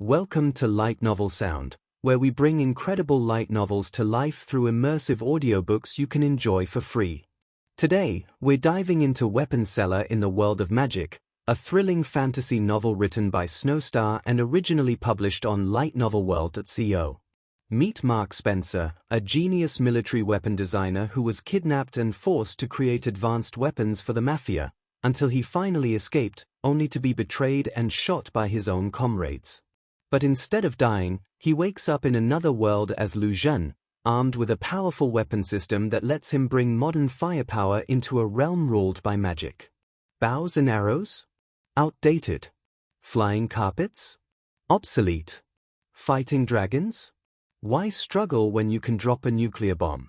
Welcome to Light Novel Sound, where we bring incredible light novels to life through immersive audiobooks you can enjoy for free. Today, we're diving into Weapon Seller in the World of Magic, a thrilling fantasy novel written by Snowstar and originally published on lightnovelworld.co. Meet Mark Spencer, a genius military weapon designer who was kidnapped and forced to create advanced weapons for the mafia, until he finally escaped, only to be betrayed and shot by his own comrades. But instead of dying, he wakes up in another world as Lu Zhen, armed with a powerful weapon system that lets him bring modern firepower into a realm ruled by magic. Bows and arrows? Outdated. Flying carpets? Obsolete. Fighting dragons? Why struggle when you can drop a nuclear bomb?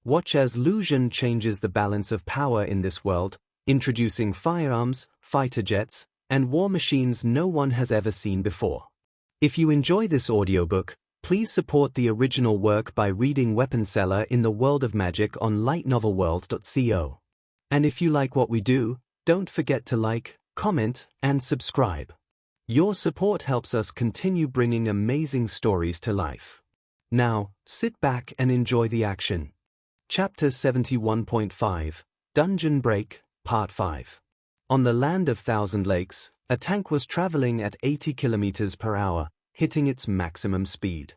Watch as Lu Zhen changes the balance of power in this world, introducing firearms, fighter jets, and war machines no one has ever seen before. If you enjoy this audiobook, please support the original work by reading Weapon Seller in the World of Magic on lightnovelworld.co. And if you like what we do, don't forget to like, comment, and subscribe. Your support helps us continue bringing amazing stories to life. Now, sit back and enjoy the action. Chapter 71.5, Dungeon Break, Part 5. On the land of Thousand Lakes, a tank was traveling at 80 kilometers per hour, hitting its maximum speed.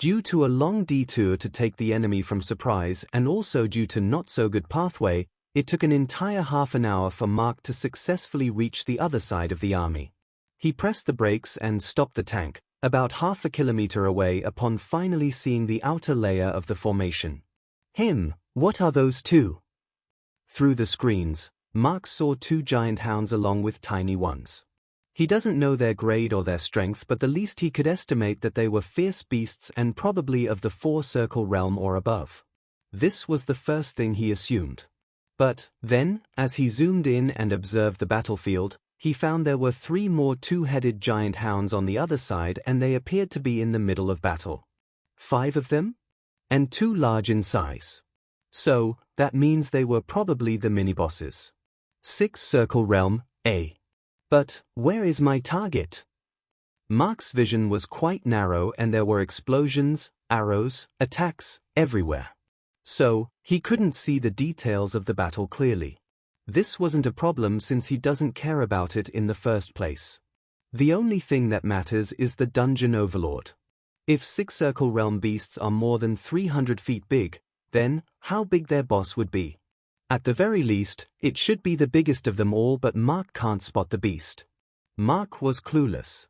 Due to a long detour to take the enemy from surprise and also due to not-so-good pathway, it took an entire half an hour for Mark to successfully reach the other side of the army. He pressed the brakes and stopped the tank, about half a kilometer away upon finally seeing the outer layer of the formation. What are those two? Through the screens, Mark saw two giant hounds along with tiny ones. He doesn't know their grade or their strength, but the least he could estimate that they were fierce beasts and probably of the four-circle realm or above. This was the first thing he assumed. But then, as he zoomed in and observed the battlefield, he found there were three more two-headed giant hounds on the other side and they appeared to be in the middle of battle. 5 of them? And 2 large in size. So, that means they were probably the mini-bosses. 6-circle realm, A. But, where is my target? Mark's vision was quite narrow and there were explosions, arrows, attacks, everywhere. So, he couldn't see the details of the battle clearly. This wasn't a problem since he doesn't care about it in the first place. The only thing that matters is the dungeon overlord. If 6-circle realm beasts are more than 300 feet big, then, how big their boss would be? At the very least, it should be the biggest of them all, but Mark can't spot the beast. Mark was clueless.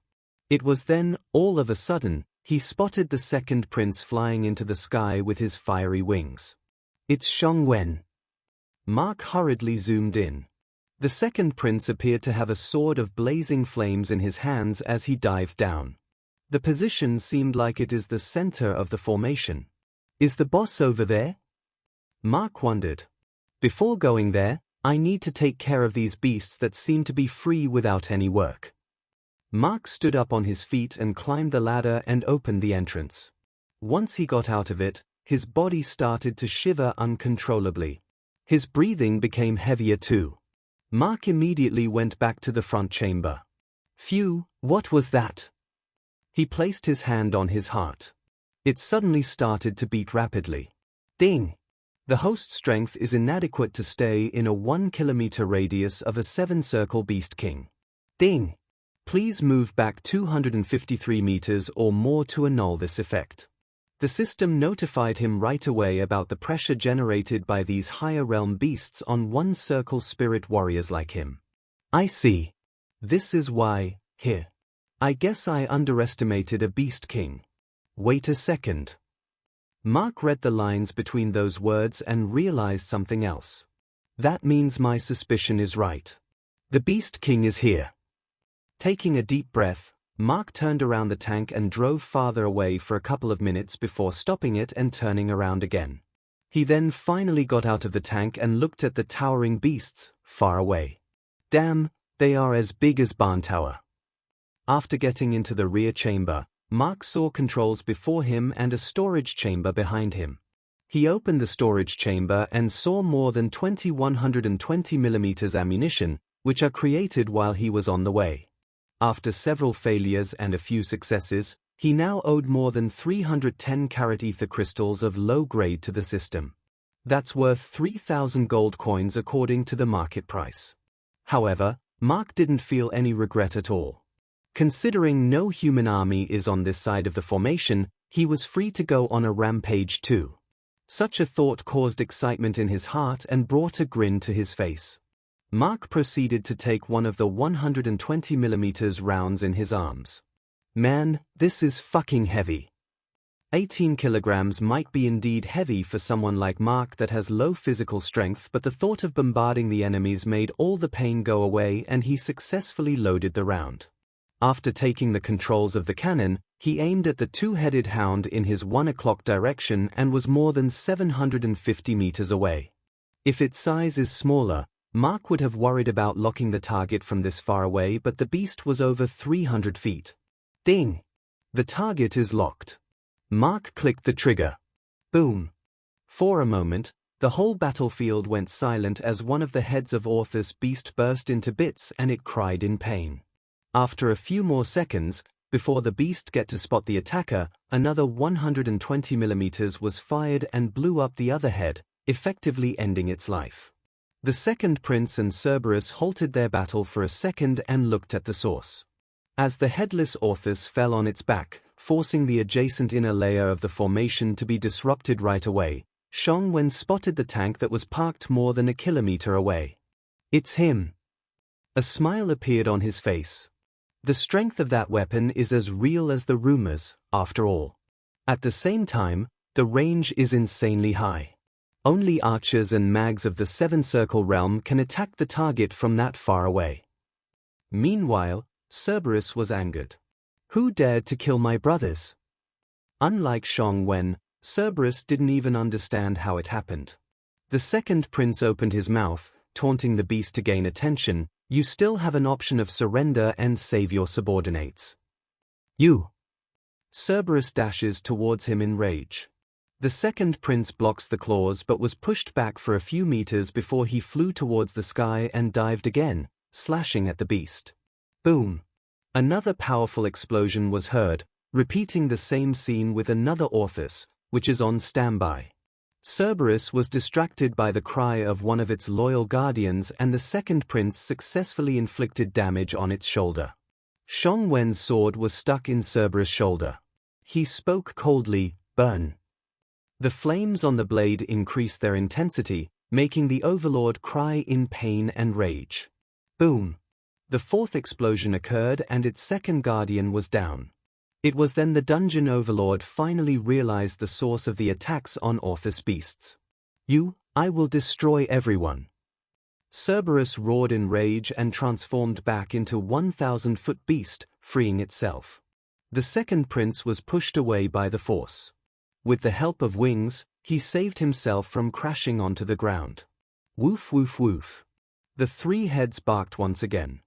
It was then, all of a sudden, he spotted the second prince flying into the sky with his fiery wings. It's Wen. Mark hurriedly zoomed in. The second prince appeared to have a sword of blazing flames in his hands as he dived down. The position seemed like it is the center of the formation. Is the boss over there? Mark wondered. Before going there, I need to take care of these beasts that seem to be free without any work. Mark stood up on his feet and climbed the ladder and opened the entrance. Once he got out of it, his body started to shiver uncontrollably. His breathing became heavier too. Mark immediately went back to the front chamber. Phew, what was that? He placed his hand on his heart. It suddenly started to beat rapidly. Ding! The host strength is inadequate to stay in a 1-kilometer radius of a 7-circle beast king. Ding! Please move back 253 meters or more to annul this effect. The system notified him right away about the pressure generated by these higher realm beasts on 1-circle spirit warriors like him. I see. This is why, here. I guess I underestimated a beast king. Wait a second. Mark read the lines between those words and realized something else. That means my suspicion is right. The Beast King is here. Taking a deep breath, Mark turned around the tank and drove farther away for a couple of minutes before stopping it and turning around again. He then finally got out of the tank and looked at the towering beasts, far away. Damn, they are as big as Barn Tower. After getting into the rear chamber, Mark saw controls before him and a storage chamber behind him. He opened the storage chamber and saw more than 120 mm ammunition, which are created while he was on the way. After several failures and a few successes, he now owed more than 310 carat ether crystals of low grade to the system. That's worth 3,000 gold coins according to the market price. However, Mark didn't feel any regret at all. Considering no human army is on this side of the formation, he was free to go on a rampage too. Such a thought caused excitement in his heart and brought a grin to his face. Mark proceeded to take one of the 120mm rounds in his arms. Man, this is fucking heavy. 18 kilograms might be indeed heavy for someone like Mark that has low physical strength, but the thought of bombarding the enemies made all the pain go away and he successfully loaded the round. After taking the controls of the cannon, he aimed at the two-headed hound in his 1 o'clock direction and was more than 750 meters away. If its size is smaller, Mark would have worried about locking the target from this far away, but the beast was over 300 feet. Ding! The target is locked. Mark clicked the trigger. Boom! For a moment, the whole battlefield went silent as one of the heads of Orthus beast burst into bits and it cried in pain. After a few more seconds, before the beast get to spot the attacker, another 120mm was fired and blew up the other head, effectively ending its life. The second prince and Cerberus halted their battle for a second and looked at the source. As the headless Orthus fell on its back, forcing the adjacent inner layer of the formation to be disrupted right away, Xiongwen spotted the tank that was parked more than a kilometer away. It's him. A smile appeared on his face. The strength of that weapon is as real as the rumors, after all. At the same time, the range is insanely high. Only archers and mags of the Seven-Circle realm can attack the target from that far away. Meanwhile, Cerberus was angered. Who dared to kill my brothers? Unlike Xiongwen, Cerberus didn't even understand how it happened. The second prince opened his mouth, taunting the beast to gain attention. You still have an option of surrender and save your subordinates. You! Cerberus dashes towards him in rage. The second prince blocks the claws but was pushed back for a few meters before he flew towards the sky and dived again, slashing at the beast. Boom! Another powerful explosion was heard, repeating the same scene with another Orthus, which is on standby. Cerberus was distracted by the cry of one of its loyal guardians and the second prince successfully inflicted damage on its shoulder. Xiongwen's sword was stuck in Cerberus' shoulder. He spoke coldly, "Burn." The flames on the blade increased their intensity, making the overlord cry in pain and rage. Boom! The fourth explosion occurred and its second guardian was down. It was then the dungeon overlord finally realized the source of the attacks on Orthus beasts. I will destroy everyone. Cerberus roared in rage and transformed back into 1,000-foot beast, freeing itself. The second prince was pushed away by the force. With the help of wings, he saved himself from crashing onto the ground. Woof woof woof. The three heads barked once again.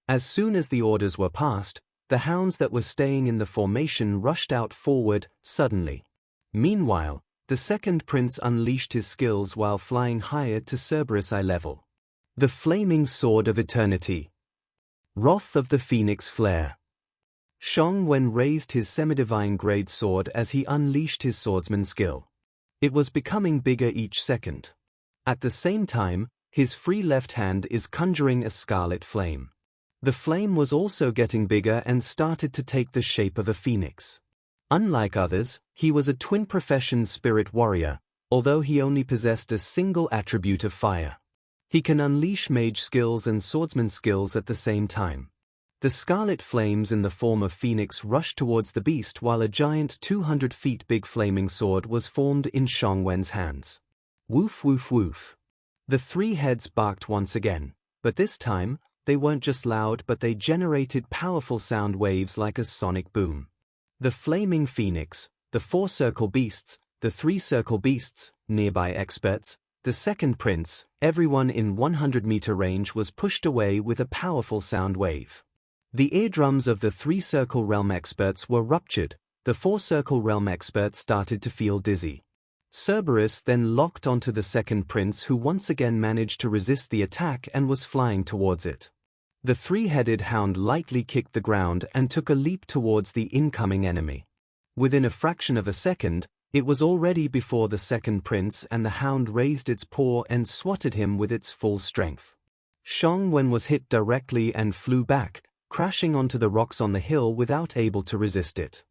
As soon as the orders were passed, the hounds that were staying in the formation rushed out forward, suddenly. Meanwhile, the second prince unleashed his skills while flying higher to Cerberus' eye level. The Flaming Sword of Eternity. Wrath of the Phoenix Flare. Xiongwen raised his semi-divine grade sword as he unleashed his swordsman skill. It was becoming bigger each second. At the same time, his free left hand is conjuring a scarlet flame. The flame was also getting bigger and started to take the shape of a phoenix. Unlike others, he was a twin-profession spirit warrior, although he only possessed a single attribute of fire. He can unleash mage skills and swordsman skills at the same time. The scarlet flames in the form of phoenix rushed towards the beast while a giant 200 feet big flaming sword was formed in Xiongwen's hands. Woof woof woof. The three heads barked once again, but this time, they weren't just loud but they generated powerful sound waves like a sonic boom. The flaming phoenix, the four-circle beasts, the three-circle beasts, nearby experts, the second prince, everyone in 100-meter range was pushed away with a powerful sound wave. The eardrums of the three-circle realm experts were ruptured, the four-circle realm experts started to feel dizzy. Cerberus then locked onto the second prince who once again managed to resist the attack and was flying towards it. The three-headed hound lightly kicked the ground and took a leap towards the incoming enemy. Within a fraction of a second, it was already before the second prince, and the hound raised its paw and swatted him with its full strength. Shang Wen was hit directly and flew back, crashing onto the rocks on the hill without able to resist it.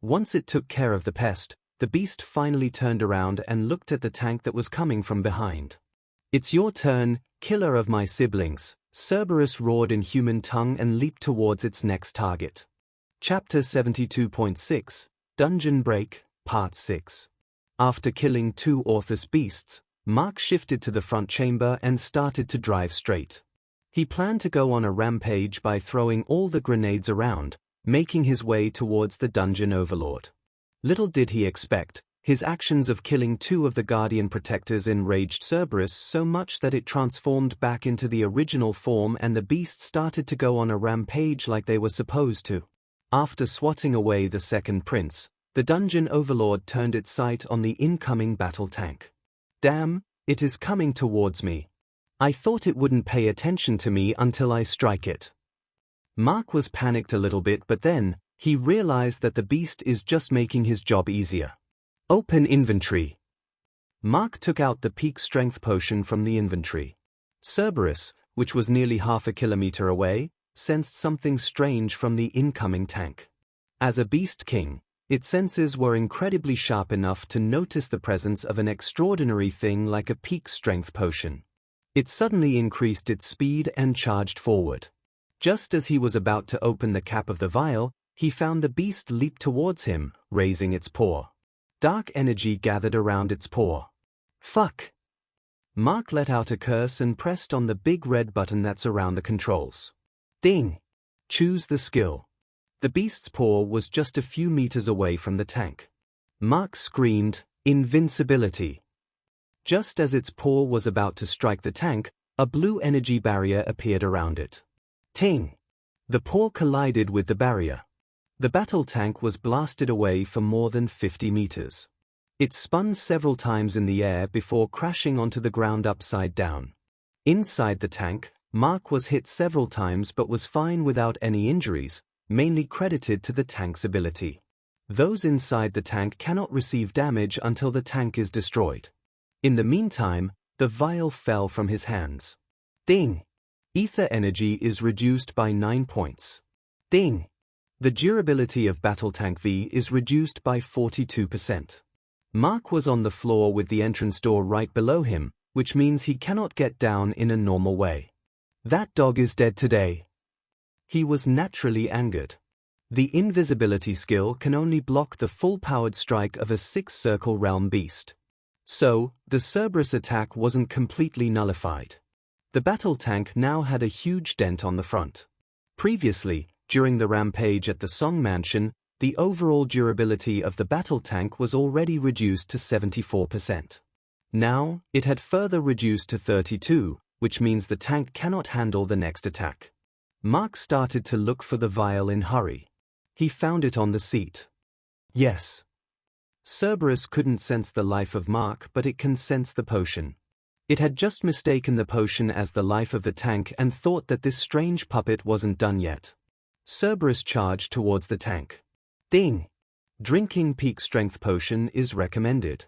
Once it took care of the pest, the beast finally turned around and looked at the tank that was coming from behind. "It's your turn, killer of my siblings," Cerberus roared in human tongue and leaped towards its next target. Chapter 72.6, Dungeon Break, Part 6. After killing 2 Orthus beasts, Mark shifted to the front chamber and started to drive straight. He planned to go on a rampage by throwing all the grenades around, making his way towards the dungeon overlord. Little did he expect, his actions of killing 2 of the Guardian Protectors enraged Cerberus so much that it transformed back into the original form, and the beasts started to go on a rampage like they were supposed to. After swatting away the second prince, the dungeon overlord turned its sight on the incoming battle tank. "Damn, it is coming towards me. I thought it wouldn't pay attention to me until I strike it." Mark was panicked a little bit, but then he realized that the beast is just making his job easier. Open inventory. Mark took out the peak strength potion from the inventory. Cerberus, which was nearly half a kilometer away, sensed something strange from the incoming tank. As a beast king, its senses were incredibly sharp enough to notice the presence of an extraordinary thing like a peak strength potion. It suddenly increased its speed and charged forward. Just as he was about to open the cap of the vial, he found the beast leap towards him, raising its paw. Dark energy gathered around its paw. "Fuck!" Mark let out a curse and pressed on the big red button that's around the controls. Ding! Choose the skill. The beast's paw was just a few meters away from the tank. Mark screamed, "Invincibility!" Just as its paw was about to strike the tank, a blue energy barrier appeared around it. Ting! The paw collided with the barrier. The battle tank was blasted away for more than 50 meters. It spun several times in the air before crashing onto the ground upside down. Inside the tank, Mark was hit several times but was fine without any injuries, mainly credited to the tank's ability. Those inside the tank cannot receive damage until the tank is destroyed. In the meantime, the vial fell from his hands. Ding! Ether energy is reduced by 9 points. Ding! The durability of Battle Tank V is reduced by 42%. Mark was on the floor with the entrance door right below him, which means he cannot get down in a normal way. That dog is dead today. He was naturally angered. The invisibility skill can only block the full-powered strike of a 6-circle realm beast. So, the Cerberus attack wasn't completely nullified. The battle tank now had a huge dent on the front. Previously, during the rampage at the Song Mansion, the overall durability of the battle tank was already reduced to 74%. Now, it had further reduced to 32%, which means the tank cannot handle the next attack. Mark started to look for the vial in a hurry. He found it on the seat. Yes. Cerberus couldn't sense the life of Mark, but it can sense the potion. It had just mistaken the potion as the life of the tank and thought that this strange puppet wasn't done yet. Cerberus charged towards the tank. Ding! Drinking peak strength potion is recommended.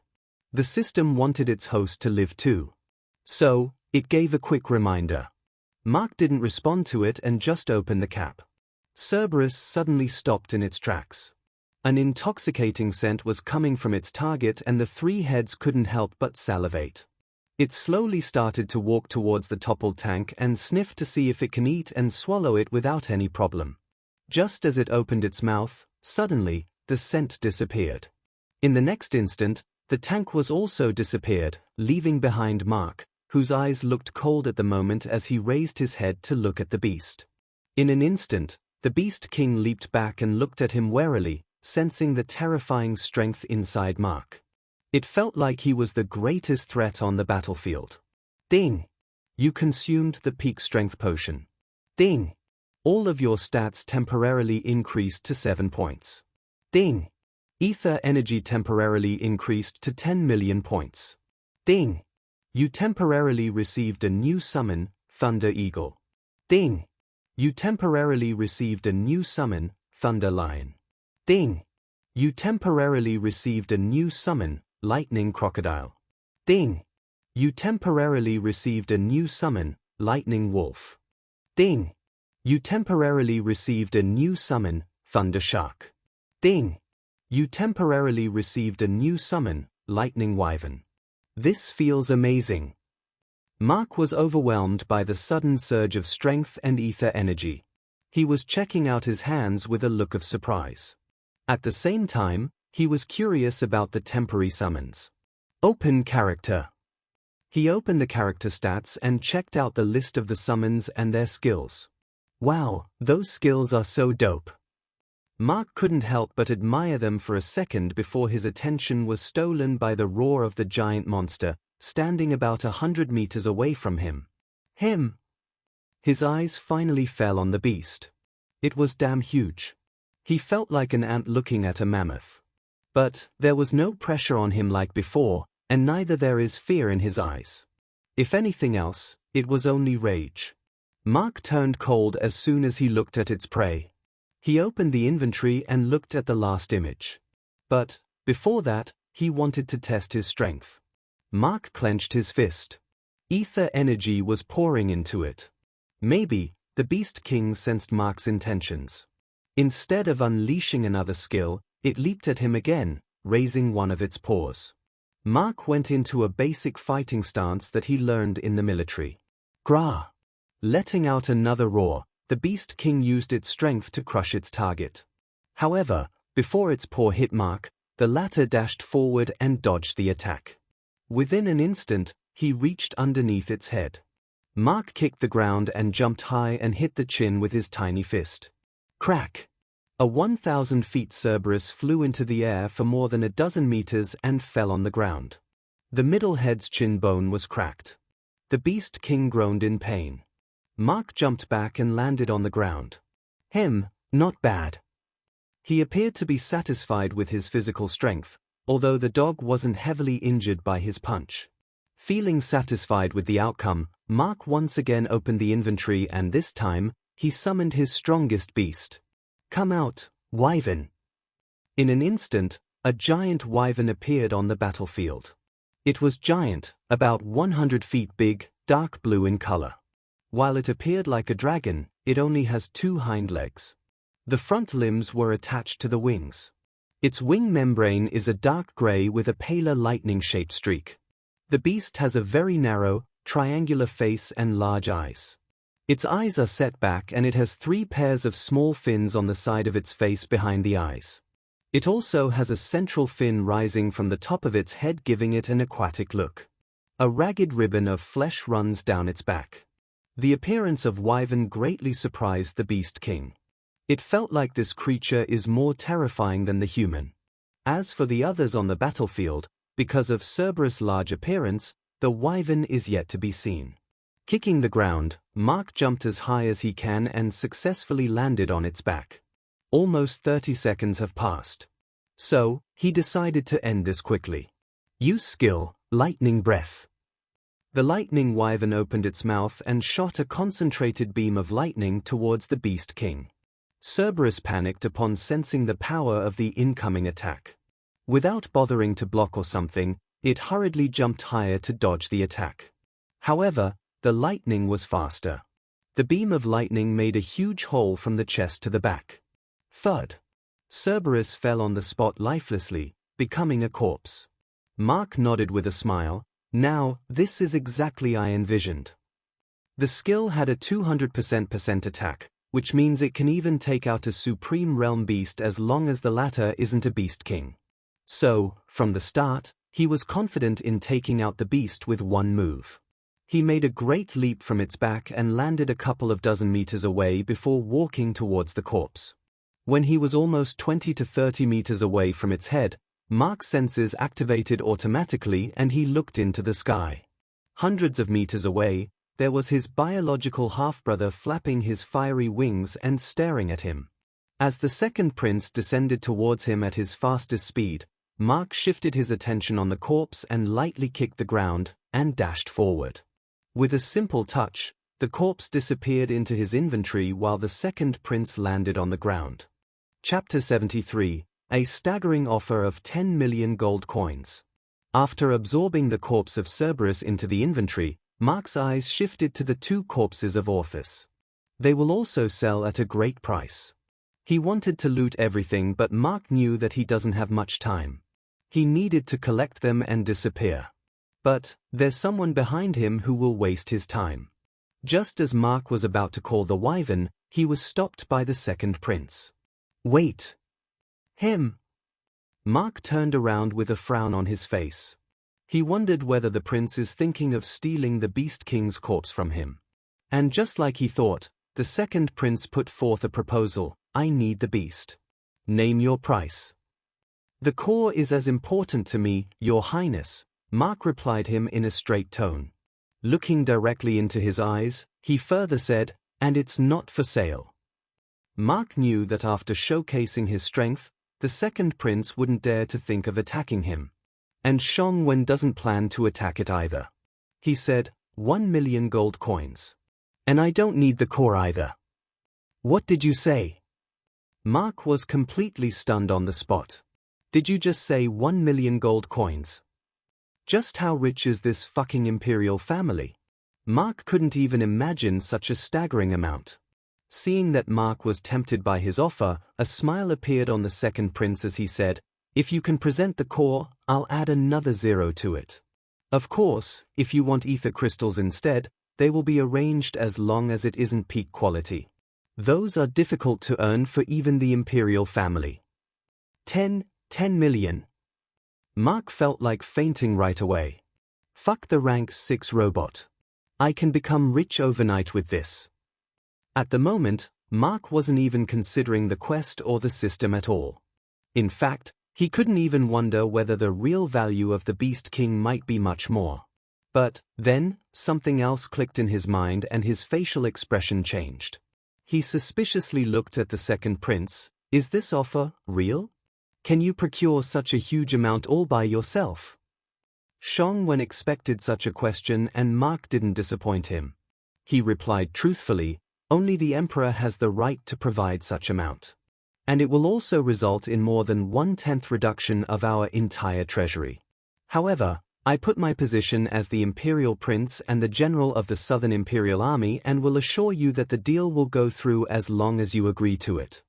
The system wanted its host to live too. So, it gave a quick reminder. Mark didn't respond to it and just opened the cap. Cerberus suddenly stopped in its tracks. An intoxicating scent was coming from its target, and the 3 heads couldn't help but salivate. It slowly started to walk towards the toppled tank and sniff to see if it can eat and swallow it without any problem. Just as it opened its mouth, suddenly, the scent disappeared. In the next instant, the tank was also disappeared, leaving behind Mark, whose eyes looked cold at the moment as he raised his head to look at the beast. In an instant, the Beast King leaped back and looked at him warily, sensing the terrifying strength inside Mark. It felt like he was the greatest threat on the battlefield. Ding! You consumed the peak strength potion. Ding! All of your stats temporarily increased to 7 points. Ding! Ether energy temporarily increased to 10 million points. Ding! You temporarily received a new summon, Thunder Eagle. Ding! You temporarily received a new summon, Thunder Lion. Ding! You temporarily received a new summon, Lightning Crocodile. Ding! You temporarily received a new summon, Lightning Wolf. Ding! You temporarily received a new summon, Thunder Shark. Ding! You temporarily received a new summon, Lightning Wyvern. This feels amazing. Mark was overwhelmed by the sudden surge of strength and ether energy. He was checking out his hands with a look of surprise. At the same time, he was curious about the temporary summons. Open character. He opened the character stats and checked out the list of the summons and their skills. Wow, those skills are so dope. Mark couldn't help but admire them for a second before his attention was stolen by the roar of the giant monster, standing about 100 meters away from him. Him! His eyes finally fell on the beast. It was damn huge. He felt like an ant looking at a mammoth. But there was no pressure on him like before, and neither there is fear in his eyes. If anything else, it was only rage. Mark turned cold as soon as he looked at its prey. He opened the inventory and looked at the last image. But, before that, he wanted to test his strength. Mark clenched his fist. Ether energy was pouring into it. Maybe, the Beast King sensed Mark's intentions. Instead of unleashing another skill, it leaped at him again, raising one of its paws. Mark went into a basic fighting stance that he learned in the military. Grah! Letting out another roar, the Beast King used its strength to crush its target. However, before its paw hit Mark, the latter dashed forward and dodged the attack. Within an instant, he reached underneath its head. Mark kicked the ground and jumped high and hit the chin with his tiny fist. Crack! A 1,000 feet Cerberus flew into the air for more than a dozen meters and fell on the ground. The middle head's chin bone was cracked. The Beast King groaned in pain. Mark jumped back and landed on the ground. Not bad. He appeared to be satisfied with his physical strength, although the dog wasn't heavily injured by his punch. Feeling satisfied with the outcome, Mark once again opened the inventory and this time, he summoned his strongest beast. Come out, Wyvern! In an instant, a giant wyvern appeared on the battlefield. It was giant, about 100 feet big, dark blue in color. While it appeared like a dragon, it only has 2 hind legs. The front limbs were attached to the wings. Its wing membrane is a dark gray with a paler lightning-shaped streak. The beast has a very narrow, triangular face and large eyes. Its eyes are set back and it has 3 pairs of small fins on the side of its face behind the eyes. It also has a central fin rising from the top of its head, giving it an aquatic look. A ragged ribbon of flesh runs down its back. The appearance of Wyvern greatly surprised the Beast King. It felt like this creature is more terrifying than the human. As for the others on the battlefield, because of Cerberus' large appearance, the Wyvern is yet to be seen. Kicking the ground, Mark jumped as high as he can and successfully landed on its back. Almost 30 seconds have passed. So, he decided to end this quickly. Use skill, Lightning Breath. The lightning wyvern opened its mouth and shot a concentrated beam of lightning towards the Beast King. Cerberus panicked upon sensing the power of the incoming attack. Without bothering to block or something, it hurriedly jumped higher to dodge the attack. However, the lightning was faster. The beam of lightning made a huge hole from the chest to the back. Thud! Cerberus fell on the spot lifelessly, becoming a corpse. Mark nodded with a smile. Now, this is exactly I envisioned. The skill had a 200% attack, which means it can even take out a Supreme Realm Beast as long as the latter isn't a Beast King. So, from the start, he was confident in taking out the beast with one move. He made a great leap from its back and landed a couple of dozen meters away before walking towards the corpse. When he was almost 20 to 30 meters away from its head, Mark's senses activated automatically and he looked into the sky. Hundreds of meters away, there was his biological half-brother flapping his fiery wings and staring at him. As the second prince descended towards him at his fastest speed, Mark shifted his attention on the corpse and lightly kicked the ground, and dashed forward. With a simple touch, The corpse disappeared into his inventory while the second prince landed on the ground. Chapter 73, a staggering offer of 10 million gold coins. After absorbing the corpse of Cerberus into the inventory, Mark's eyes shifted to the two corpses of Orthus. They will also sell at a great price. He wanted to loot everything, but Mark knew that he doesn't have much time. He needed to collect them and disappear. But there's someone behind him who will waste his time. Just as Mark was about to call the wyvern, he was stopped by the second prince. Wait. Him. Mark turned around with a frown on his face. He wondered whether the prince is thinking of stealing the Beast King's corpse from him. And just like he thought, the second prince put forth a proposal. I need the beast. Name your price. The core is as important to me, Your Highness, Mark replied him in a straight tone. Looking directly into his eyes, he further said, and it's not for sale. Mark knew that after showcasing his strength, the second prince wouldn't dare to think of attacking him. And Shongwen doesn't plan to attack it either. He said, 1 million gold coins. And I don't need the core either. What did you say? Mark was completely stunned on the spot. Did you just say 1 million gold coins? Just how rich is this fucking imperial family? Mark couldn't even imagine such a staggering amount. Seeing that Mark was tempted by his offer, a smile appeared on the second prince as he said, if you can present the core, I'll add another 0 to it. Of course, if you want ether crystals instead, they will be arranged as long as it isn't peak quality. Those are difficult to earn for even the imperial family. 10 million. Mark felt like fainting right away. Fuck the rank 6 robot. I can become rich overnight with this. At the moment, Mark wasn't even considering the quest or the system at all. In fact, he couldn't even wonder whether the real value of the Beast King might be much more. But then, something else clicked in his mind and his facial expression changed. He suspiciously looked at the second prince. Is this offer real? Can you procure such a huge amount all by yourself? Shongwen expected such a question and Mark didn't disappoint him. He replied truthfully, only the Emperor has the right to provide such amount. And it will also result in more than 1/10 reduction of our entire treasury. However, I put my position as the Imperial Prince and the General of the Southern Imperial Army and will assure you that the deal will go through as long as you agree to it.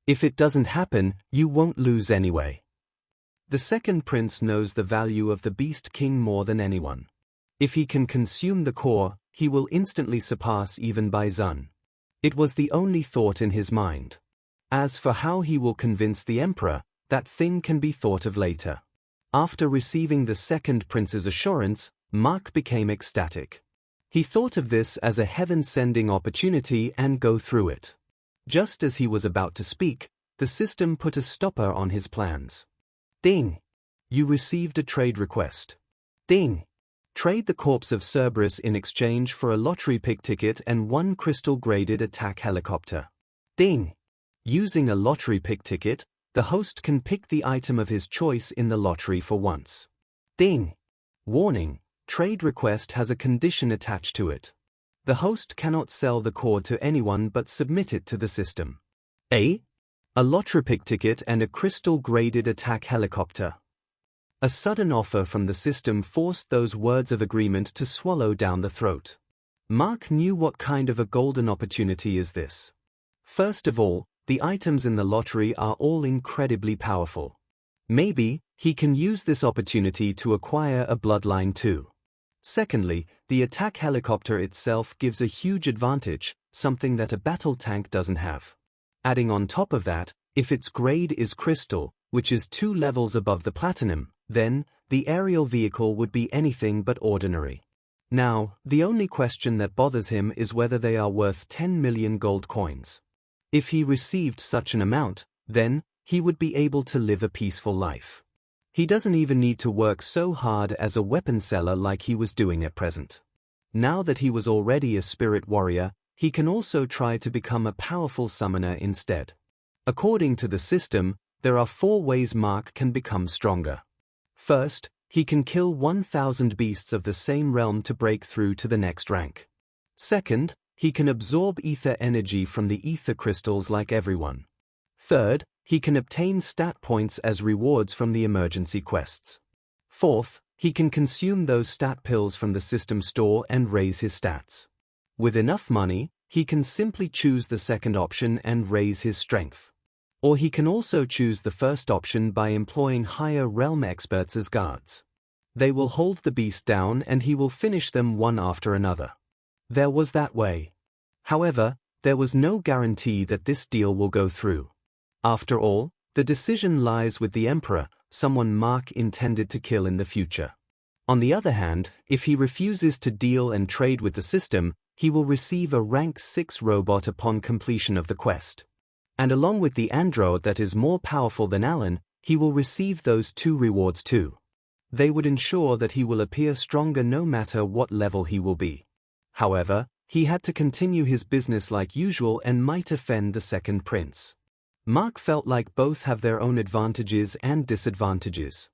If it doesn't happen, you won't lose anyway. The second prince knows the value of the Beast King more than anyone. If he can consume the core, he will instantly surpass even Bai Zun. It was the only thought in his mind. As for how he will convince the Emperor, that thing can be thought of later. After receiving the second prince's assurance, Mark became ecstatic. He thought of this as a heaven-sending opportunity and go through it. Just as he was about to speak, the system put a stopper on his plans. Ding! You received a trade request. Ding! Trade the corpse of Cerberus in exchange for a lottery pick ticket and 1 crystal-graded attack helicopter. Ding! Using a lottery pick ticket, the host can pick the item of his choice in the lottery for once. Ding! Warning! Trade request has a condition attached to it. The host cannot sell the core to anyone but submit it to the system. A lottery pick ticket and a crystal-graded attack helicopter. A sudden offer from the system forced those words of agreement to swallow down the throat. Mark knew what kind of a golden opportunity is this. First of all, the items in the lottery are all incredibly powerful. Maybe he can use this opportunity to acquire a bloodline too. Secondly, the attack helicopter itself gives a huge advantage, something that a battle tank doesn't have. Adding on top of that, if its grade is crystal, which is 2 levels above the platinum, then the aerial vehicle would be anything but ordinary. Now, the only question that bothers him is whether they are worth 10 million gold coins. If he received such an amount, then he would be able to live a peaceful life. He doesn't even need to work so hard as a weapon seller like he was doing at present. Now that he was already a spirit warrior, he can also try to become a powerful summoner instead. According to the system, there are 4 ways Mark can become stronger. First, he can kill 1,000 beasts of the same realm to break through to the next rank. Second, he can absorb ether energy from the ether crystals like everyone. Third, he can obtain stat points as rewards from the emergency quests. Fourth, he can consume those stat pills from the system store and raise his stats. With enough money, he can simply choose the second option and raise his strength. Or he can also choose the first option by employing higher realm experts as guards. They will hold the beast down and he will finish them one after another. There was that way. However, there was no guarantee that this deal will go through. After all, the decision lies with the Emperor, someone Mark intended to kill in the future. On the other hand, if he refuses to deal and trade with the system, he will receive a rank 6 robot upon completion of the quest. And along with the android that is more powerful than Alan, he will receive those 2 rewards too. They would ensure that he will appear stronger no matter what level he will be. However, he had to continue his business like usual and might offend the second prince. Mark felt like both have their own advantages and disadvantages.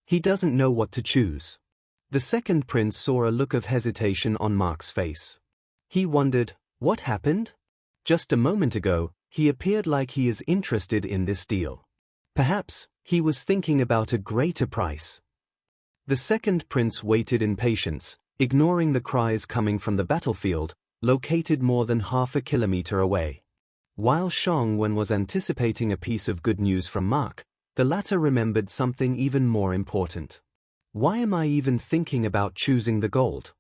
He doesn't know what to choose. The second prince saw a look of hesitation on Mark's face. He wondered, what happened? Just a moment ago, he appeared like he is interested in this deal. Perhaps, he was thinking about a greater price. The second prince waited in patience, ignoring the cries coming from the battlefield, located more than half a kilometer away. While Wen was anticipating a piece of good news from Mark, the latter remembered something even more important. Why am I even thinking about choosing the gold?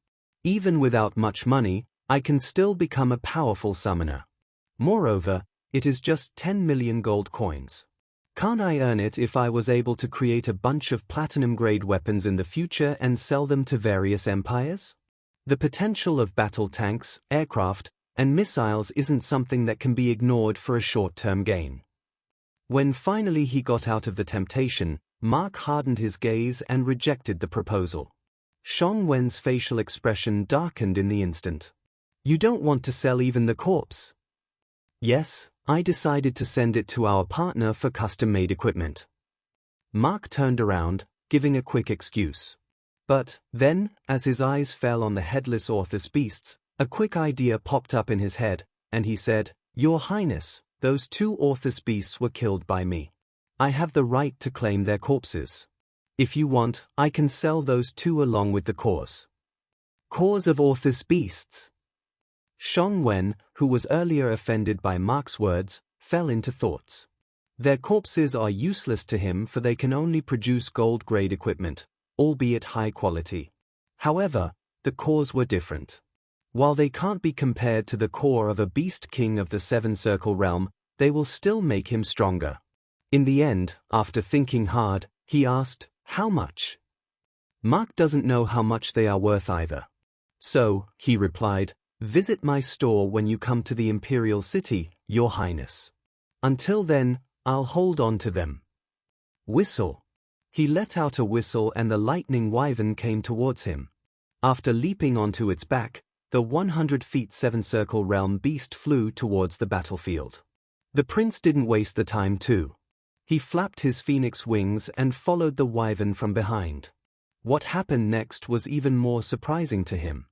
Even without much money, I can still become a powerful summoner. Moreover, it is just 10 million gold coins. Can't I earn it if I was able to create a bunch of platinum-grade weapons in the future and sell them to various empires? The potential of battle tanks, aircraft, and missiles isn't something that can be ignored for a short-term gain. When finally he got out of the temptation, Mark hardened his gaze and rejected the proposal. Wen's facial expression darkened in the instant. You don't want to sell even the corpse? Yes, I decided to send it to our partner for custom-made equipment. Mark turned around, giving a quick excuse. But then, as his eyes fell on the headless Orthus beasts, a quick idea popped up in his head, and he said, Your Highness, those 2 Orthus beasts were killed by me. I have the right to claim their corpses. If you want, I can sell those 2 along with the cores. Cores of Orthus beasts? Wen, who was earlier offended by Mark's words, fell into thoughts. Their corpses are useless to him for they can only produce gold-grade equipment, albeit high quality. However, the cores were different. While they can't be compared to the core of a beast king of the 7-circle realm, they will still make him stronger. In the end, after thinking hard, he asked, How much? Mark doesn't know how much they are worth either. So, he replied, Visit my store when you come to the Imperial City, Your Highness. Until then, I'll hold on to them. Whistle. He let out a whistle and the lightning wyvern came towards him. After leaping onto its back, the 100 feet 7-circle realm beast flew towards the battlefield. The prince didn't waste the time too. He flapped his phoenix wings and followed the wyvern from behind. What happened next was even more surprising to him.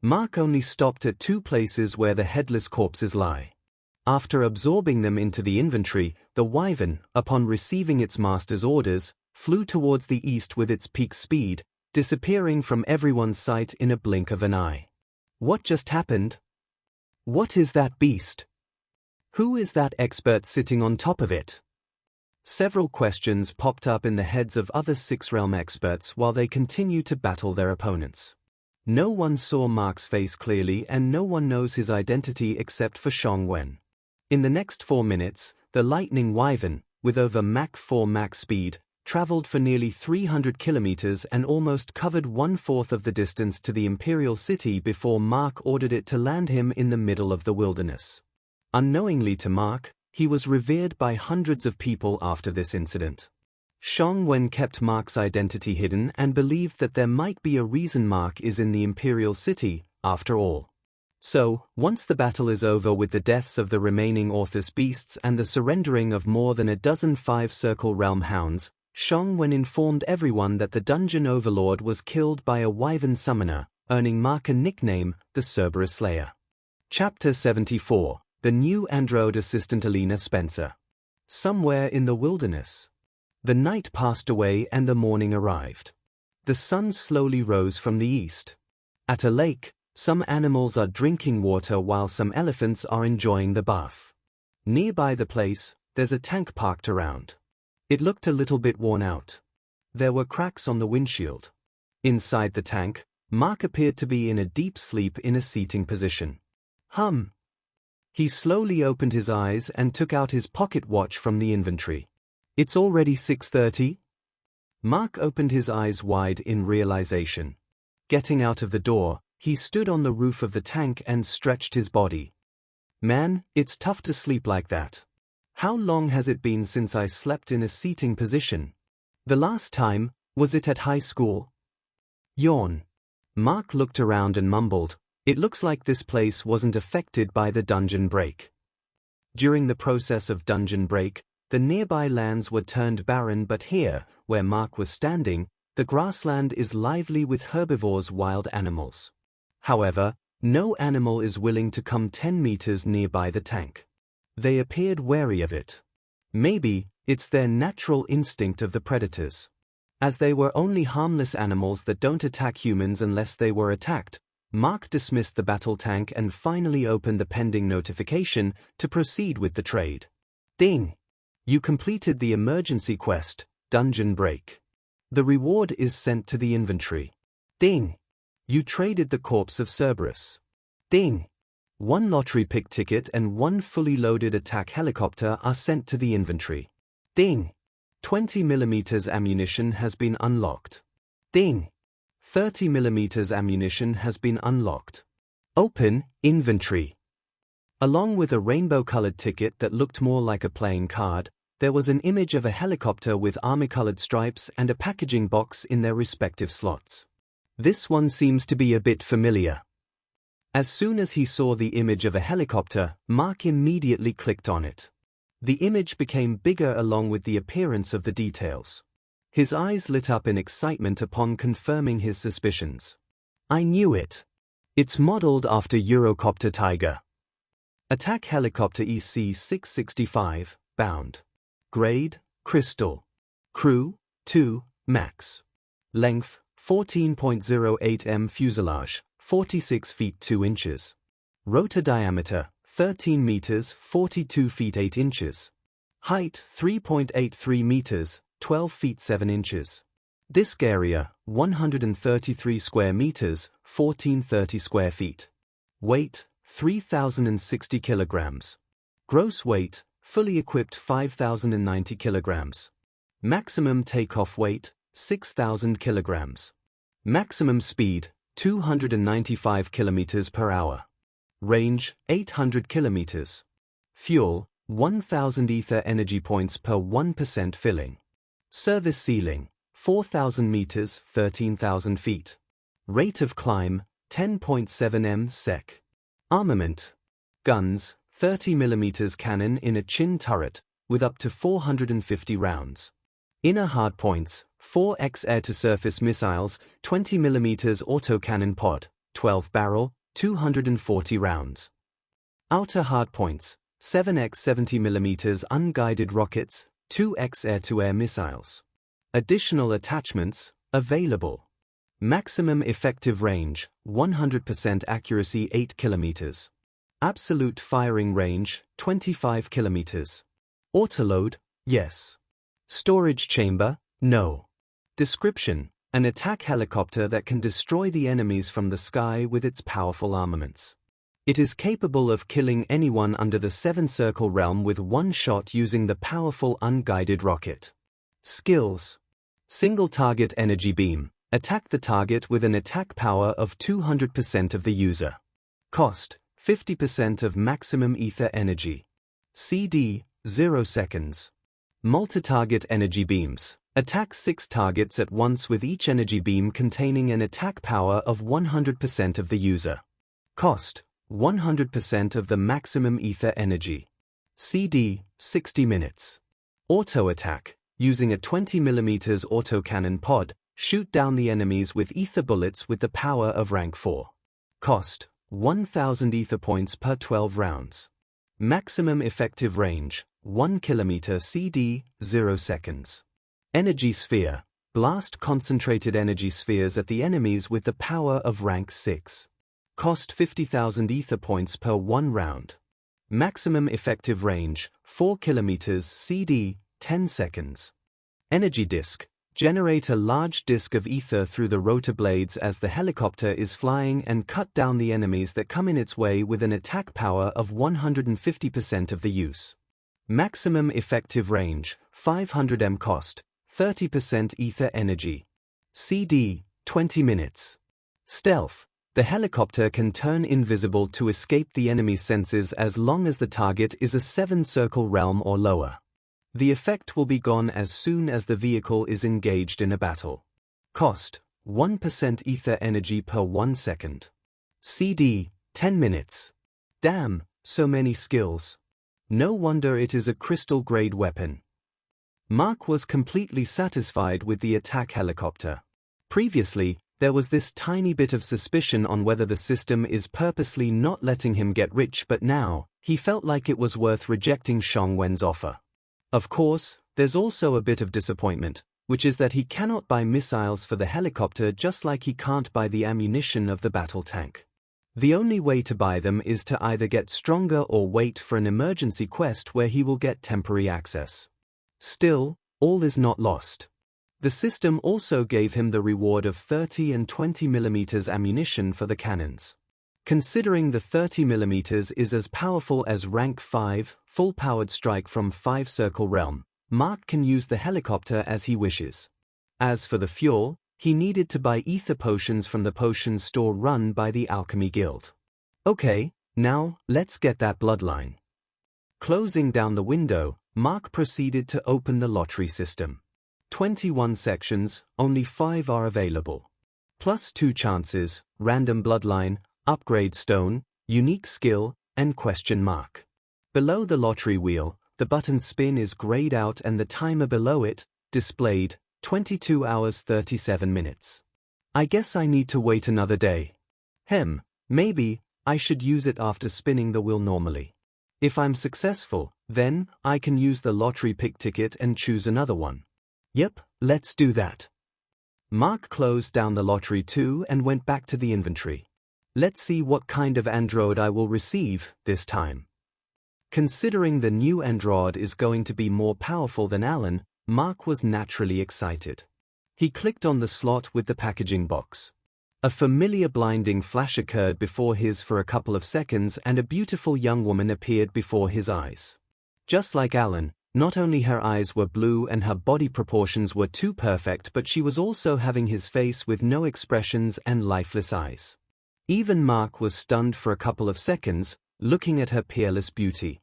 Mark only stopped at 2 places where the headless corpses lie. After absorbing them into the inventory, the wyvern, upon receiving its master's orders, flew towards the east with its peak speed, disappearing from everyone's sight in a blink of an eye. What just happened? What is that beast? Who is that expert sitting on top of it? Several questions popped up in the heads of other 6-realm experts while they continued to battle their opponents. No one saw Mark's face clearly and no one knows his identity except for Wen. In the next 4 minutes, the lightning wyvern, with over Mach 4 max speed, traveled for nearly 300 kilometers and almost covered 1/4 of the distance to the Imperial City before Mark ordered it to land him in the middle of the wilderness. Unknowingly to Mark, he was revered by hundreds of people after this incident. Wen kept Mark's identity hidden and believed that there might be a reason Mark is in the Imperial City, after all. So, once the battle is over with the deaths of the remaining Orthus beasts and the surrendering of more than a dozen 5-circle realm hounds, Wen informed everyone that the dungeon overlord was killed by a wyvern summoner, earning Mark a nickname, the Cerberus Slayer. Chapter 74, The New Android Assistant Alina Spencer. Somewhere in the wilderness. The night passed away and the morning arrived. The sun slowly rose from the east. At a lake, some animals are drinking water while some elephants are enjoying the bath. Nearby the place, there's a tank parked around. It looked a little bit worn out. There were cracks on the windshield. Inside the tank, Mark appeared to be in a deep sleep in a seating position. He slowly opened his eyes and took out his pocket watch from the inventory. It's already 6:30? Mark opened his eyes wide in realization. Getting out of the door, he stood on the roof of the tank and stretched his body. Man, it's tough to sleep like that. How long has it been since I slept in a seating position? The last time, was it at high school? Yawn. Mark looked around and mumbled, "It looks like this place wasn't affected by the dungeon break." During the process of dungeon break, the nearby lands were turned barren, but here, where Mark was standing, the grassland is lively with herbivores, wild animals. However, no animal is willing to come 10 meters nearby the tank. They appeared wary of it. Maybe, it's their natural instinct of the predators. As they were only harmless animals that don't attack humans unless they were attacked, Mark dismissed the battle tank and finally opened the pending notification to proceed with the trade. Ding! You completed the emergency quest, Dungeon Break. The reward is sent to the inventory. Ding! You traded the corpse of Cerberus. Ding! 1 lottery pick ticket and 1 fully loaded attack helicopter are sent to the inventory. Ding! 20mm ammunition has been unlocked. Ding! 30mm ammunition has been unlocked. Open inventory. Along with a rainbow-colored ticket that looked more like a playing card, there was an image of a helicopter with army-colored stripes and a packaging box in their respective slots. This one seems to be a bit familiar. As soon as he saw the image of a helicopter, Mark immediately clicked on it. The image became bigger along with the appearance of the details. His eyes lit up in excitement upon confirming his suspicions. I knew it. It's modeled after Eurocopter Tiger. Attack Helicopter EC-665, bound. Grade, Crystal. Crew, 2, Max. Length, 14.08 m. Fuselage, 46 feet 2 inches. Rotor diameter, 13 meters, 42 feet 8 inches. Height, 3.83 meters, 12 feet 7 inches. Disk area, 133 square meters, 1430 square feet. Weight, 3,060 kilograms. Gross weight, fully equipped 5,090 kilograms. Maximum takeoff weight, 6,000 kilograms. Maximum speed, 295 kilometers per hour. Range, 800 kilometers. Fuel, 1,000 ether energy points per 1% filling. Service ceiling, 4,000 meters, 13,000 feet. Rate of climb, 10.7 m/sec. Armament. Guns, 30mm cannon in a chin turret, with up to 450 rounds. Inner hardpoints, 4x air-to-surface missiles, 20mm autocannon pod, 12-barrel, 240 rounds. Outer hardpoints, 7x 70mm unguided rockets, 2x air-to-air missiles. Additional attachments, available. Maximum effective range, 100% accuracy 8 kilometers. Absolute firing range, 25 kilometers. Autoload, yes. Storage chamber, no. Description: an attack helicopter that can destroy the enemies from the sky with its powerful armaments. It is capable of killing anyone under the 7-circle realm with one shot using the powerful unguided rocket. Skills: single target energy beam. Attack the target with an attack power of 200% of the user. Cost: 50% of maximum ether energy. CD, 0 seconds. Multi-target energy beams. Attack 6 targets at once with each energy beam containing an attack power of 100% of the user. Cost: 100% of the maximum ether energy. CD, 60 minutes. Auto attack. Using a 20mm autocannon pod, shoot down the enemies with ether bullets with the power of rank 4. Cost: 1000 ether points per 12 rounds. Maximum effective range, 1 km CD, 0 seconds. Energy sphere. Blast concentrated energy spheres at the enemies with the power of rank 6. Cost 50,000 ether points per 1 round. Maximum effective range, 4 km CD, 10 seconds. Energy disc. Generate a large disc of ether through the rotor blades as the helicopter is flying and cut down the enemies that come in its way with an attack power of 150% of the use. Maximum effective range, 500 m cost, 30% ether energy. CD, 20 minutes. Stealth. The helicopter can turn invisible to escape the enemy's senses as long as the target is a 7-circle realm or lower. The effect will be gone as soon as the vehicle is engaged in a battle. Cost, 1% ether energy per 1 second. CD, 10 minutes. Damn, so many skills. No wonder it is a crystal-grade weapon. Mark was completely satisfied with the attack helicopter. Previously, there was this tiny bit of suspicion on whether the system is purposely not letting him get rich, but now, he felt like it was worth rejecting Shongwen's offer. Of course, there's also a bit of disappointment, which is that he cannot buy missiles for the helicopter just like he can't buy the ammunition of the battle tank. The only way to buy them is to either get stronger or wait for an emergency quest where he will get temporary access. Still, all is not lost. The system also gave him the reward of 30 and 20 mm ammunition for the cannons. Considering the 30 mm is as powerful as rank 5, full-powered strike from 5-circle realm, Mark can use the helicopter as he wishes. As for the fuel, he needed to buy ether potions from the potion store run by the Alchemy Guild. Okay, now, let's get that bloodline. Closing down the window, Mark proceeded to open the lottery system. 21 sections, only 5 are available. Plus 2 chances, random bloodline, upgrade stone, unique skill, and question mark. Below the lottery wheel, the button spin is grayed out and the timer below it, displayed, 22 hours 37 minutes. I guess I need to wait another day. Maybe, I should use it after spinning the wheel normally. If I'm successful, then, I can use the lottery pick ticket and choose another one. Yep, let's do that. Mark closed down the lottery too and went back to the inventory. Let's see what kind of android I will receive this time. Considering the new android is going to be more powerful than Alan, Mark was naturally excited. He clicked on the slot with the packaging box. A familiar blinding flash occurred before his for a couple of seconds and a beautiful young woman appeared before his eyes. Just like Alan, not only her eyes were blue and her body proportions were too perfect, but she was also having his face with no expressions and lifeless eyes. Even Mark was stunned for a couple of seconds, looking at her peerless beauty.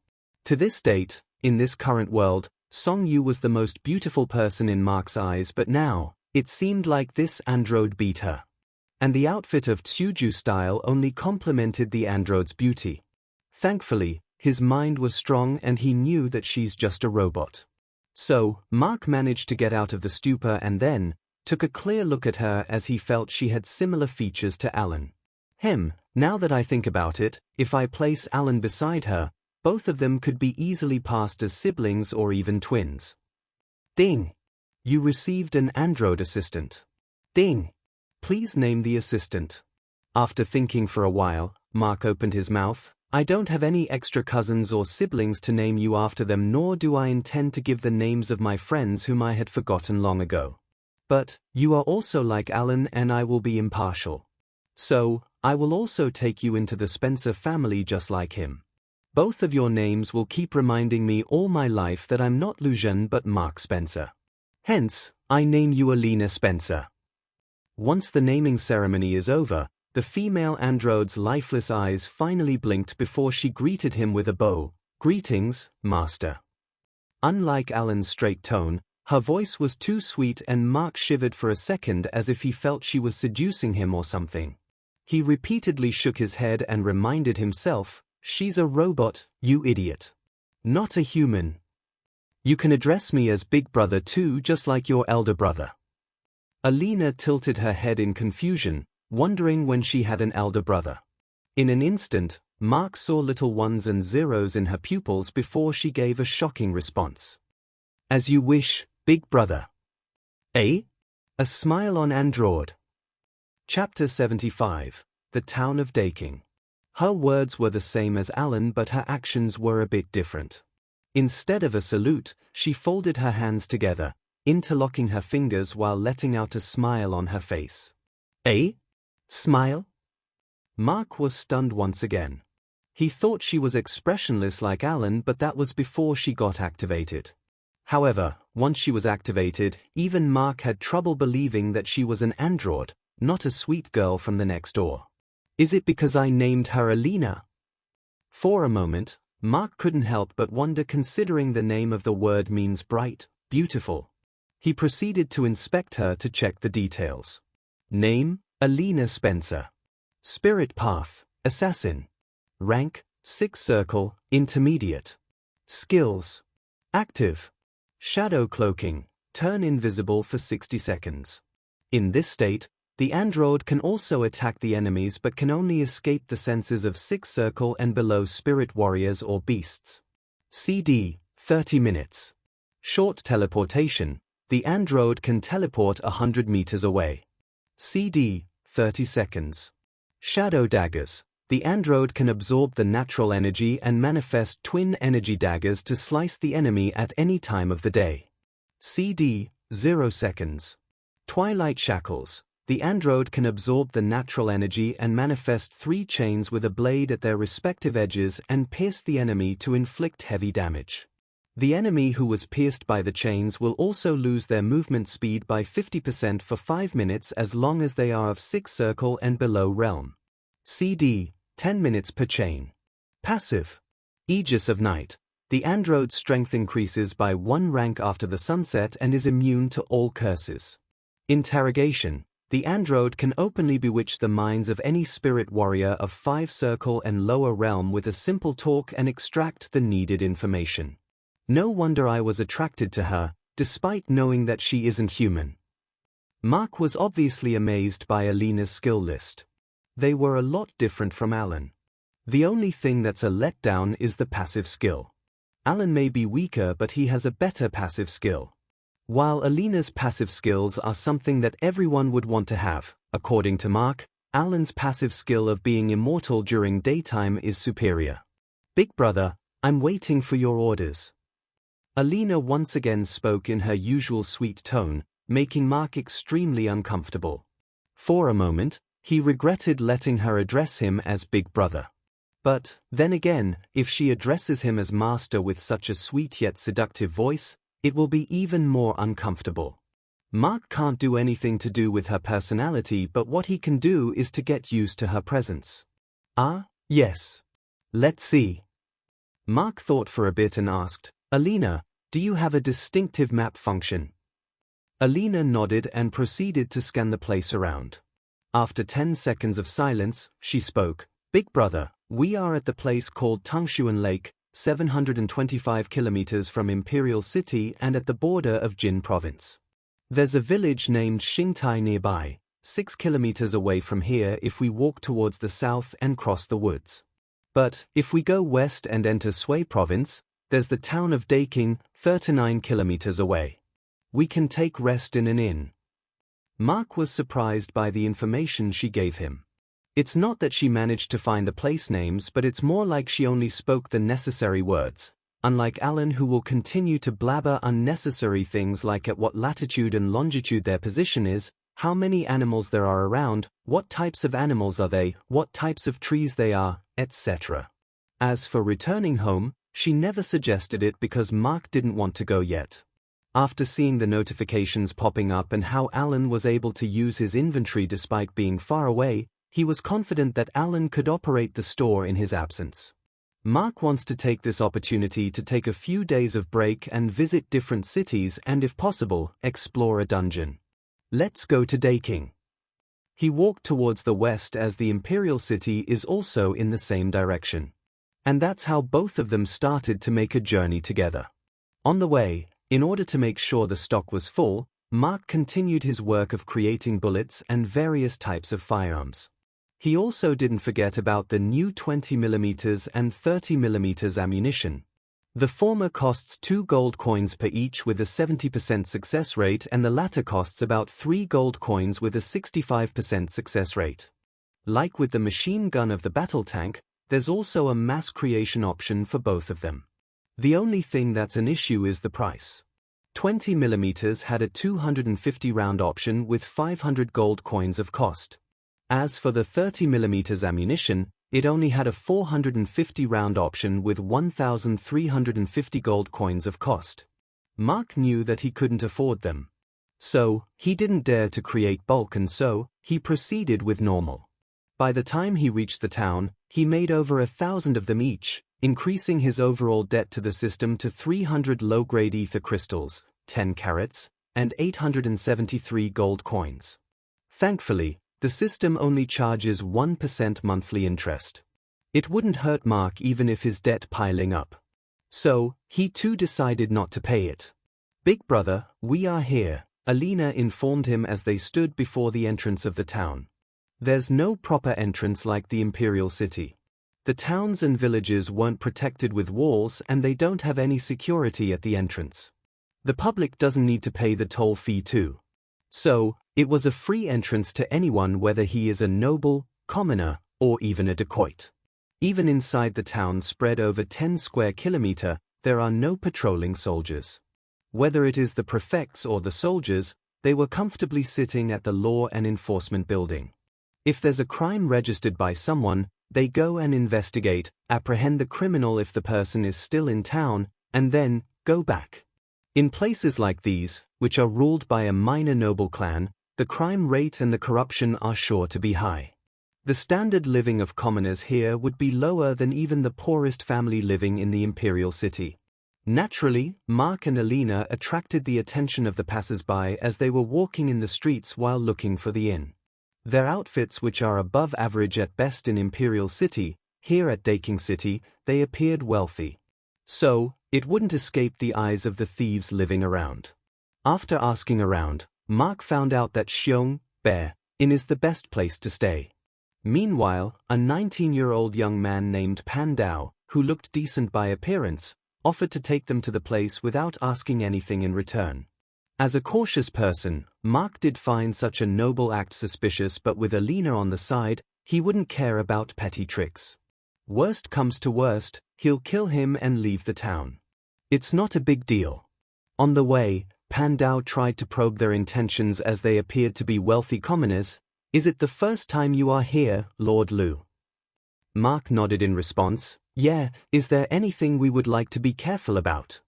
To this date, in this current world, Song Yu was the most beautiful person in Mark's eyes, but now, it seemed like this android beat her. And the outfit of Tsuju style only complemented the android's beauty. Thankfully, his mind was strong and he knew that she's just a robot. So, Mark managed to get out of the stupor and then, took a clear look at her as he felt she had similar features to Alan. Now that I think about it, if I place Alan beside her, both of them could be easily passed as siblings or even twins. Ding! You received an android assistant. Ding! Please name the assistant. After thinking for a while, Mark opened his mouth. I don't have any extra cousins or siblings to name you after them, nor do I intend to give the names of my friends whom I had forgotten long ago. But, you are also like Alan and I will be impartial. So, I will also take you into the Spencer family just like him. Both of your names will keep reminding me all my life that I'm not Lu Zhen but Mark Spencer. Hence, I name you Alina Spencer. Once the naming ceremony is over, the female android's lifeless eyes finally blinked before she greeted him with a bow. Greetings, Master. Unlike Alan's straight tone, her voice was too sweet and Mark shivered for a second as if he felt she was seducing him or something. He repeatedly shook his head and reminded himself, she's a robot, you idiot. Not a human. You can address me as Big Brother too, just like your elder brother. Alina tilted her head in confusion, wondering when she had an elder brother. In an instant, Mark saw little ones and zeros in her pupils before she gave a shocking response. As you wish, big brother. Eh? A smile on Android. Chapter 75. The Town of Daking. Her words were the same as Alan, but her actions were a bit different. Instead of a salute, she folded her hands together, interlocking her fingers while letting out a smile on her face. Eh? Smile? Mark was stunned once again. He thought she was expressionless like Alan, but that was before she got activated. However, once she was activated, even Mark had trouble believing that she was an android, not a sweet girl from the next door. Is it because I named her Alina? For a moment, Mark couldn't help but wonder, considering the name of the word means bright, beautiful. He proceeded to inspect her to check the details. Name, Alina Spencer. Spirit path, assassin. Rank, 6 circle, intermediate. Skills. Active. Shadow cloaking, turn invisible for 60 seconds. In this state, the android can also attack the enemies but can only escape the senses of 6 circle and below spirit warriors or beasts. CD, 30 minutes. Short teleportation, the android can teleport 100 meters away. CD, 30 seconds. Shadow daggers, the android can absorb the natural energy and manifest twin energy daggers to slice the enemy at any time of the day. CD, 0 seconds. Twilight shackles, the android can absorb the natural energy and manifest 3 chains with a blade at their respective edges and pierce the enemy to inflict heavy damage. The enemy who was pierced by the chains will also lose their movement speed by 50% for 5 minutes as long as they are of 6 circle and below realm. CD, 10 minutes per chain. Passive. Aegis of Night. The android's strength increases by 1 rank after the sunset and is immune to all curses. Interrogation. The android can openly bewitch the minds of any spirit warrior of 5 circle and lower realm with a simple talk and extract the needed information. No wonder I was attracted to her, despite knowing that she isn't human. Mark was obviously amazed by Alina's skill list. They were a lot different from Alan. The only thing that's a letdown is the passive skill. Alan may be weaker, but he has a better passive skill. While Alina's passive skills are something that everyone would want to have, according to Mark, Alan's passive skill of being immortal during daytime is superior. Big brother, I'm waiting for your orders. Alina once again spoke in her usual sweet tone, making Mark extremely uncomfortable. For a moment, he regretted letting her address him as Big Brother. But, then again, if she addresses him as Master with such a sweet yet seductive voice, it will be even more uncomfortable. Mark can't do anything to do with her personality, but what he can do is to get used to her presence. Ah, yes. Let's see. Mark thought for a bit and asked, Alina, do you have a distinctive map function? Alina nodded and proceeded to scan the place around. After 10 seconds of silence, she spoke. Big brother, we are at the place called Tangshuan Lake, 725 kilometers from Imperial City and at the border of Jin Province. There's a village named Xingtai nearby, 6 kilometers away from here if we walk towards the south and cross the woods. But, if we go west and enter Sui Province, there's the town of Daking, 39 kilometers away. We can take rest in an inn. Mark was surprised by the information she gave him. It's not that she managed to find the place names, but it's more like she only spoke the necessary words, unlike Alan, who will continue to blabber unnecessary things like at what latitude and longitude their position is, how many animals there are around, what types of animals are they, what types of trees they are, etc. As for returning home, she never suggested it because Mark didn't want to go yet. After seeing the notifications popping up and how Alan was able to use his inventory despite being far away, he was confident that Alan could operate the store in his absence. Mark wants to take this opportunity to take a few days of break and visit different cities and, if possible, explore a dungeon. Let's go to Daking. He walked towards the west as the Imperial City is also in the same direction. And that's how both of them started to make a journey together. On the way, in order to make sure the stock was full, Mark continued his work of creating bullets and various types of firearms. He also didn't forget about the new 20mm and 30mm ammunition. The former costs 2 gold coins per each with a 70% success rate, and the latter costs about 3 gold coins with a 65% success rate. Like with the machine gun of the battle tank, there's also a mass creation option for both of them. The only thing that's an issue is the price. 20mm had a 250 round option with 500 gold coins of cost. As for the 30mm ammunition, it only had a 450 round option with 1,350 gold coins of cost. Mark knew that he couldn't afford them. So, he didn't dare to create bulk, and so, he proceeded with normal. By the time he reached the town, he made over 1,000 of them each, increasing his overall debt to the system to 300 low-grade ether crystals, 10 carats, and 873 gold coins. Thankfully, the system only charges 1% monthly interest. It wouldn't hurt Mark even if his debt piling up. So, he too decided not to pay it. "Big brother, we are here," Alina informed him as they stood before the entrance of the town. There's no proper entrance like the Imperial City. The towns and villages weren't protected with walls, and they don't have any security at the entrance. The public doesn't need to pay the toll fee too. So, it was a free entrance to anyone, whether he is a noble, commoner, or even a dacoit. Even inside the town spread over 10 square kilometers, there are no patrolling soldiers. Whether it is the prefects or the soldiers, they were comfortably sitting at the law and enforcement building. If there's a crime registered by someone, they go and investigate, apprehend the criminal if the person is still in town, and then go back. In places like these, which are ruled by a minor noble clan, the crime rate and the corruption are sure to be high. The standard living of commoners here would be lower than even the poorest family living in the Imperial City. Naturally, Mark and Alina attracted the attention of the passers-by as they were walking in the streets while looking for the inn. Their outfits, which are above average at best in Imperial City, here at Daking City, they appeared wealthy. So, it wouldn't escape the eyes of the thieves living around. After asking around, Mark found out that Xiong, Bear, Inn is the best place to stay. Meanwhile, a 19-year-old young man named Pan Dao, who looked decent by appearance, offered to take them to the place without asking anything in return. As a cautious person, Mark did find such a noble act suspicious, but with Alina on the side, he wouldn't care about petty tricks. Worst comes to worst, he'll kill him and leave the town. It's not a big deal. On the way, Pan Dao tried to probe their intentions as they appeared to be wealthy commoners. "Is it the first time you are here, Lord Lu?" Mark nodded in response. "Yeah, is there anything we would like to be careful about?"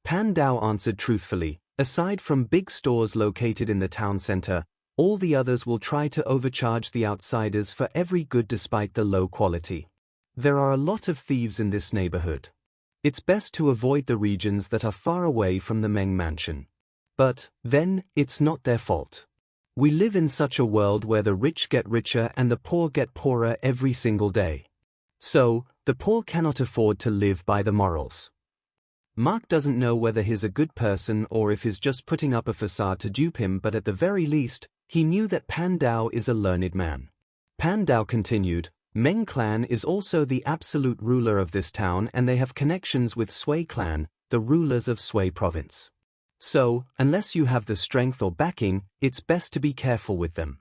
Pan Dao answered truthfully. "Aside from big stores located in the town center, all the others will try to overcharge the outsiders for every good despite the low quality. There are a lot of thieves in this neighborhood. It's best to avoid the regions that are far away from the Meng Mansion. But, then, it's not their fault. We live in such a world where the rich get richer and the poor get poorer every single day. So, the poor cannot afford to live by the morals." Mark doesn't know whether he's a good person or if he's just putting up a facade to dupe him, but at the very least, he knew that Pan Dao is a learned man. Pan Dao continued, "Meng clan is also the absolute ruler of this town, and they have connections with Sui clan, the rulers of Sui province. So, unless you have the strength or backing, it's best to be careful with them."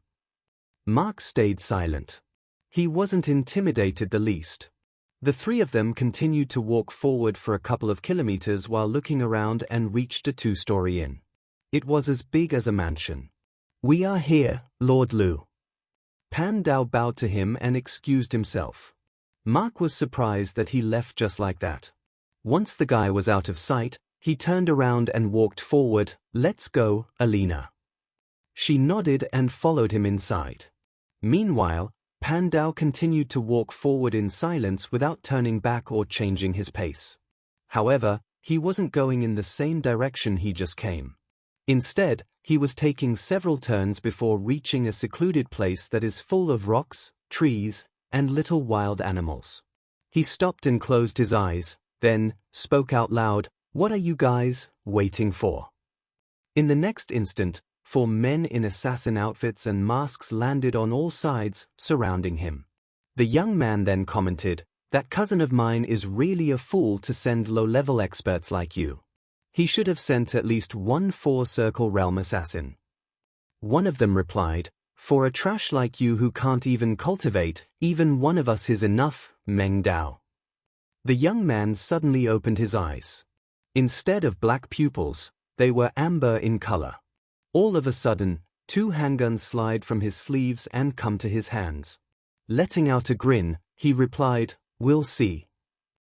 Mark stayed silent. He wasn't intimidated the least. The three of them continued to walk forward for a couple of kilometers while looking around and reached a 2-story inn. It was as big as a mansion. "We are here, Lord Lu." Pan Dao bowed to him and excused himself. Mark was surprised that he left just like that. Once the guy was out of sight, he turned around and walked forward. "Let's go, Alina." She nodded and followed him inside. Meanwhile, Pan Dao continued to walk forward in silence without turning back or changing his pace. However, he wasn't going in the same direction he just came. Instead, he was taking several turns before reaching a secluded place that is full of rocks, trees, and little wild animals. He stopped and closed his eyes, then spoke out loud, "What are you guys waiting for?" In the next instant, 4 men in assassin outfits and masks landed on all sides, surrounding him. The young man then commented, "That cousin of mine is really a fool to send low-level experts like you. He should have sent at least 1 4-circle realm assassin." One of them replied, "For a trash like you who can't even cultivate, even one of us is enough, Meng Dao." The young man suddenly opened his eyes. Instead of black pupils, they were amber in color. All of a sudden, 2 handguns slide from his sleeves and come to his hands. Letting out a grin, he replied, "We'll see."